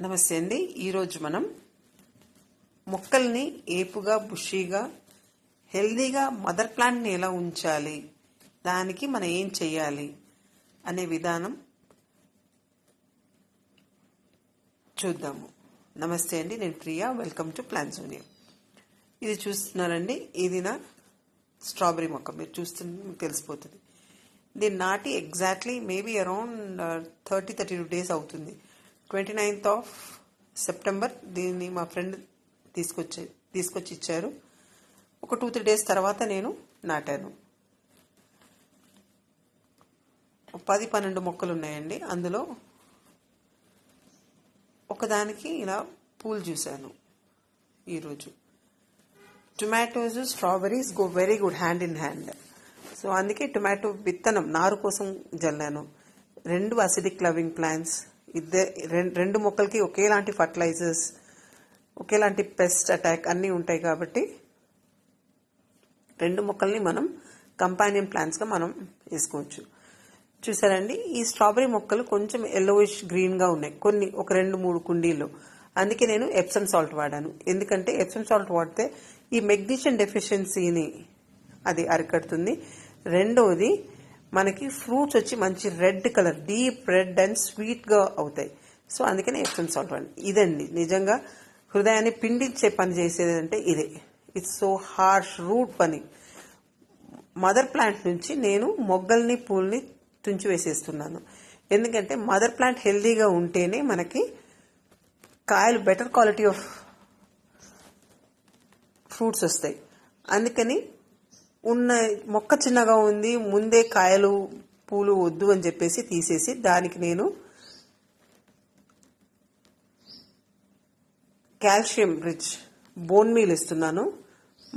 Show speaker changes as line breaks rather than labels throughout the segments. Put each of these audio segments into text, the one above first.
నమస్తే అండి. ఈరోజు మనం మొక్కల్ని ఏపుగా బుషీగా హెల్దీగా మదర్ ప్లాంట్ని ఎలా ఉంచాలి, దానికి మనం ఏం చేయాలి అనే విధానం చూద్దాము. నమస్తే అండి, నేను ప్రియా. Welcome to ప్లాంట్సోనియా. ఇది చూస్తున్నారండి, ఇది నా స్ట్రాబెరీ మొక్క. మీరు చూస్తున్న తెలిసిపోతుంది. దీన్ని నాటి ఎగ్జాక్ట్లీ మేబీ అరౌండ్ 32 days అవుతుంది. 29th of September దీన్ని మా ఫ్రెండ్ తీసుకొచ్చి ఇచ్చారు. ఒక 2-3 days తర్వాత నేను నాటాను. 10-12 మొక్కలు ఉన్నాయండి. అందులో ఒకదానికి ఇలా పూలు చూశాను. ఈరోజు tomatoes, strawberries go very good hand in hand. So అందుకే టొమాటో విత్తనం నారు కోసం జల్లాను. 2 అసిడిక్ లవింగ్ ప్లాంట్స్, రెండు మొక్కలకి ఒకేలాంటి ఫర్టిలైజర్స్, ఒకేలాంటి పెస్ట్ అటాక్ అన్నీ ఉంటాయి కాబట్టి 2 మొక్కల్ని మనం కంపానియన్ ప్లాంట్స్గా మనం వేసుకోవచ్చు. చూసారండి, ఈ స్ట్రాబెరీ మొక్కలు కొంచెం ఎల్లోయిష్ గ్రీన్గా ఉన్నాయి కొన్ని, ఒక 2-3 కుండీల్లో. అందుకే నేను ఎప్సమ్ సాల్ట్ వాడాను. ఎందుకంటే ఎప్సమ్ సాల్ట్ వాడితే ఈ మెగ్నీషియం డెఫిషియన్సీని అది అరికడుతుంది. రెండవది, మనకి ఫ్రూట్స్ వచ్చి మంచి red colour, deep red and స్వీట్గా అవుతాయి. సో అందుకని ఎప్సమ్ సాల్ట్ వాడి. ఇదండి నిజంగా హృదయాన్ని పిండించే పని చేసేది అంటే ఇదే. ఇట్స్ సో హార్ష్ రూట్ పని. మదర్ ప్లాంట్ నుంచి నేను మొగ్గల్ని పూల్ని తుంచి వేసేస్తున్నాను. ఎందుకంటే మదర్ ప్లాంట్ హెల్దీగా ఉంటేనే మనకి కాయలు బెటర్ క్వాలిటీ ఆఫ్ ఫ్రూట్స్ వస్తాయి. అందుకని ఉన్న మొక్క చిన్నగా ఉంది, ముందే కాయలు పూలు వద్దు అని చెప్పేసి తీసేసి దానికి నేను కాల్షియం రిచ్ బోన్ మీల్ ఇస్తున్నాను.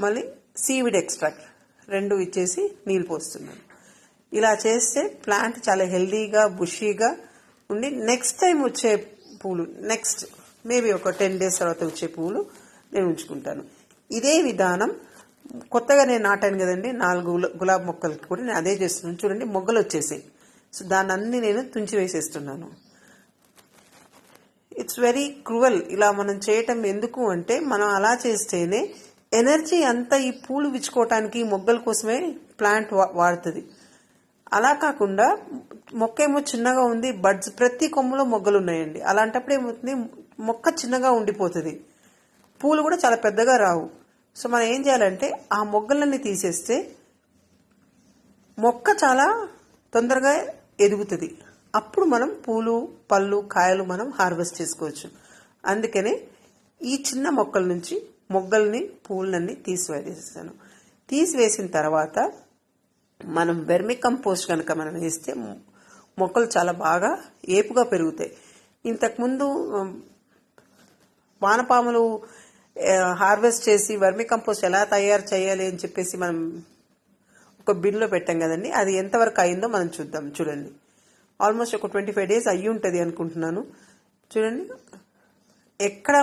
మళ్ళీ సీవిడ్ ఎక్స్ట్రాక్ట్ 2 ఇచ్చేసి నీళ్ళు పోస్తున్నాను. ఇలా చేస్తే ప్లాంట్ చాలా హెల్దీగా బుషీగా ఉండి నెక్స్ట్ టైం వచ్చే పూలు, నెక్స్ట్ మేబీ ఒక 10 days తర్వాత వచ్చే పూలు నేను ఉంచుకుంటాను. ఇదే విధానం కొత్తగా నేను నాటాను కదండి, 4 గులాబీ మొక్కలకి కూడా నేను అదే చేస్తున్నాను. చూడండి, మొగ్గలు వచ్చేసాయి. సో దాన్ని అన్ని నేను తుంచి వేసేస్తున్నాను. ఇట్స్ వెరీ క్రూవల్ ఇలా మనం చేయటం. ఎందుకు అంటే మనం అలా చేస్తేనే ఎనర్జీ అంతా ఈ పూలు విచ్చుకోవటానికి, మొగ్గల కోసమే ప్లాంట్ వాడుతుంది. అలా కాకుండా మొక్క ఏమో చిన్నగా ఉంది, బడ్స్ ప్రతి కొమ్మలో మొగ్గలు ఉన్నాయండి. అలాంటప్పుడు ఏమవుతుంది, మొక్క చిన్నగా ఉండిపోతుంది, పూలు కూడా చాలా పెద్దగా రావు. సో మనం ఏం చేయాలంటే ఆ మొగ్గలన్నీ తీసేస్తే మొక్క చాలా తొందరగా ఎదుగుతుంది. అప్పుడు మనం పూలు, పళ్ళు, కాయలు మనం హార్వెస్ట్ చేసుకోవచ్చు. అందుకనే ఈ చిన్న మొక్కల నుంచి మొగ్గల్ని, పూలన్నీ తీసివేసేస్తాను. తీసివేసిన తర్వాత మనం వెర్మి కంపోస్ట్ కనుక మనం వేస్తే మొక్కలు చాలా బాగా ఏపుగా పెరుగుతాయి. ఇంతకుముందు వానపాములు హార్వెస్ట్ చేసి వర్మి కంపోస్ట్ ఎలా తయారు చేయాలి అని చెప్పేసి మనం ఒక బిన్లో పెట్టాం కదండి. అది ఎంతవరకు అయిందో మనం చూద్దాం. చూడండి, ఆల్మోస్ట్ ఒక 25 days అయ్యి ఉంటుంది అనుకుంటున్నాను. చూడండి, ఎక్కడ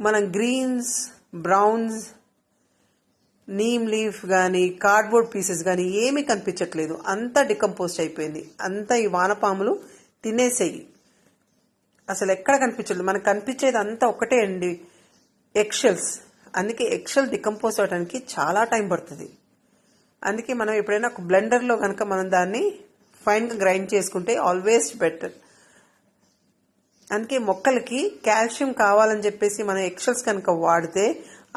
మనం గ్రీన్స్, బ్రౌన్స్, నీమ్ లీఫ్ కానీ కార్డ్బోర్డ్ పీసెస్ కానీ ఏమీ కనిపించట్లేదు. అంతా డికంపోస్ట్ అయిపోయింది. అంతా ఈ వానపాములు తినేసేయి. అసలు ఎక్కడ కనిపించలేదు. మనకు కనిపించేది అంతా ఒకటే అండి, ఎక్షెల్స్. అందుకే ఎక్షెల్ డికంపోజ్ అవడానికి చాలా టైం పడుతుంది. అందుకే మనం ఎప్పుడైనా ఒక బ్లెండర్లో కనుక మనం దాన్ని ఫైన్గా గ్రైండ్ చేసుకుంటే ఆల్వేస్ బెటర్. అందుకే మొక్కలకి కాల్షియం కావాలని చెప్పేసి మనం ఎక్షెల్స్ కనుక వాడితే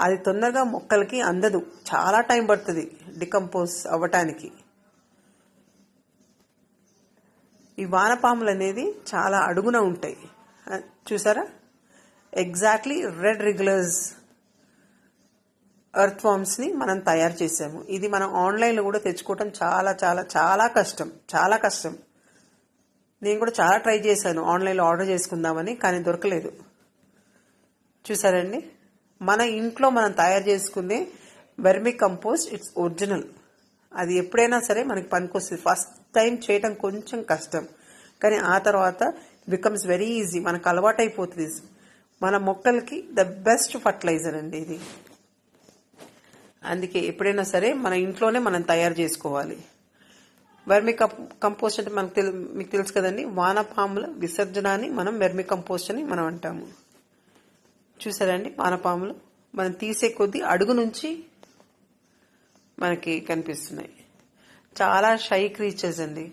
అది తొందరగా మొక్కలకి అందదు, చాలా టైం పడుతుంది డికంపోజ్ అవ్వటానికి. ఈ వానపాములు అనేది చాలా అడుగున ఉంటాయి. చూసారా, ఎగ్జాక్ట్లీ రెడ్ రెగ్యులర్స్ ఎర్త్ వార్మ్స్ని మనం తయారు చేసాము. ఇది మనం ఆన్లైన్లో కూడా తెచ్చుకోవటం చాలా చాలా చాలా కష్టం, చాలా కష్టం. నేను కూడా చాలా ట్రై చేశాను ఆన్లైన్లో ఆర్డర్ చేసుకుందామని, కానీ దొరకలేదు. చూసారండి, మన ఇంట్లో మనం తయారు చేసుకునే వెర్మి కంపోస్ట్ ఇట్స్ ఒరిజినల్. అది ఎప్పుడైనా సరే మనకి పనికొస్తుంది. ఫస్ట్ టైం చేయటం కొంచెం కష్టం, కానీ ఆ తర్వాత బికమ్స్ వెరీ ఈజీ. మనకు అలవాటైపోతుంది. మన మొక్కలకి ద బెస్ట్ ఫర్టిలైజర్ అండి ఇది. అందుకే ఎప్పుడైనా సరే మన ఇంట్లోనే మనం తయారు చేసుకోవాలి. వర్మి కంపోస్ట్ అంటే మీకు తెలుసు కదండి, వానపాముల విసర్జనాన్ని మనం వెర్మి కంపోస్ట్ అని మనం అంటాము. చూసారండి, వానపాములు మనం తీసే కొద్దీ అడుగు నుంచి మనకి కనిపిస్తున్నాయి. చాలా షై క్రీచర్స్ అండి.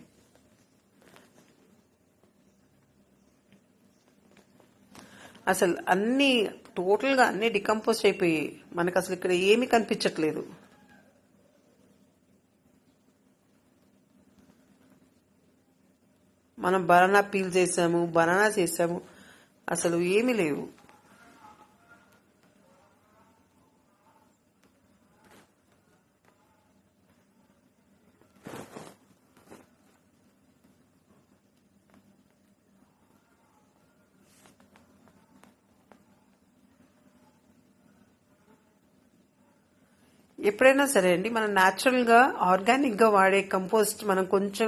అసలు అన్ని టోటల్గా అన్ని డికంపోజ్ అయిపోయి మనకు అసలు ఇక్కడ ఏమీ కనిపించట్లేదు. మనం బనానా పీల్ చేసాము, బనానా చేసాము, అసలు ఏమీ లేవు. ఎప్పుడైనా సరే అండి, మనం న్యాచురల్గా ఆర్గానిక్గా వాడే కంపోస్ట్ మనం కొంచెం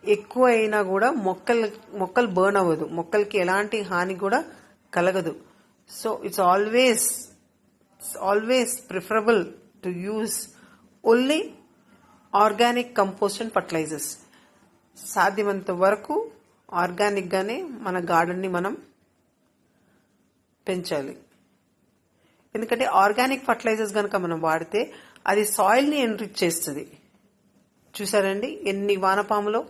ఎక్కువ అయినా కూడా మొక్కలు బర్న్ అవ్వదు, మొక్కలకి ఎలాంటి హాని కూడా కలగదు. So it's always preferable to use only organic compost and fertilizers. సాధ్యమంత వరకు ఆర్గానిక్గానే మన గార్డెన్ని మనం పెంచాలి. ఎందుకంటే ఆర్గానిక్ ఫర్టిలైజర్స్ కనుక మనం వాడితే అది సాయిల్ని ఎన్రిచ్ చేస్తుంది. చూసారండి ఎన్ని వానపాములో.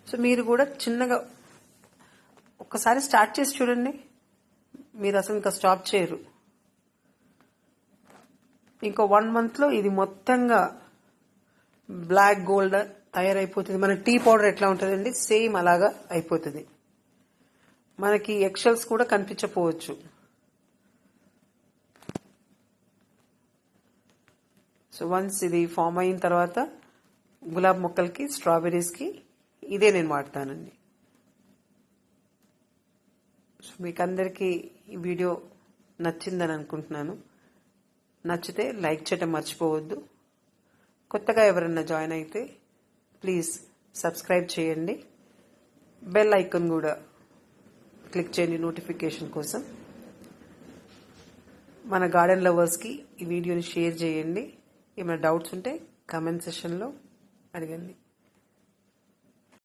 సో మీరు కూడా చిన్నగా ఒక్కసారి స్టార్ట్ చేసి చూడండి, మీరు అసలు ఇంకా స్టాప్ చేయరు. ఇంకో 1 monthలో ఇది మొత్తంగా బ్లాక్ గోల్డ్ తయారైపోతుంది. మన టీ పౌడర్ ఎట్లా ఉంటుందండి, సేమ్ అలాగా అయిపోతుంది. మనకి ఎక్షల్స్ కూడా కనిపించకపోవచ్చు. సో వన్స్ ఇది ఫామ్ అయిన తర్వాత గులాబ్ మొక్కలకి, స్ట్రాబెర్రీస్కి ఇదే నేను వాడతానండి. సో మీకు అందరికీ ఈ వీడియో నచ్చిందని అనుకుంటున్నాను. నచ్చితే లైక్ చేయటం మర్చిపోవద్దు. కొత్తగా ఎవరైనా జాయిన్ అయితే ప్లీజ్ సబ్స్క్రైబ్ చేయండి. బెల్ ఐకాన్ కూడా క్లిక్ చేయండి నోటిఫికేషన్ కోసం. మన గార్డెన్ లవర్స్కి ఈ వీడియోని షేర్ చేయండి. ఏమైనా డౌట్స్ ఉంటే కామెంట్ సెషన్లో అడగండి.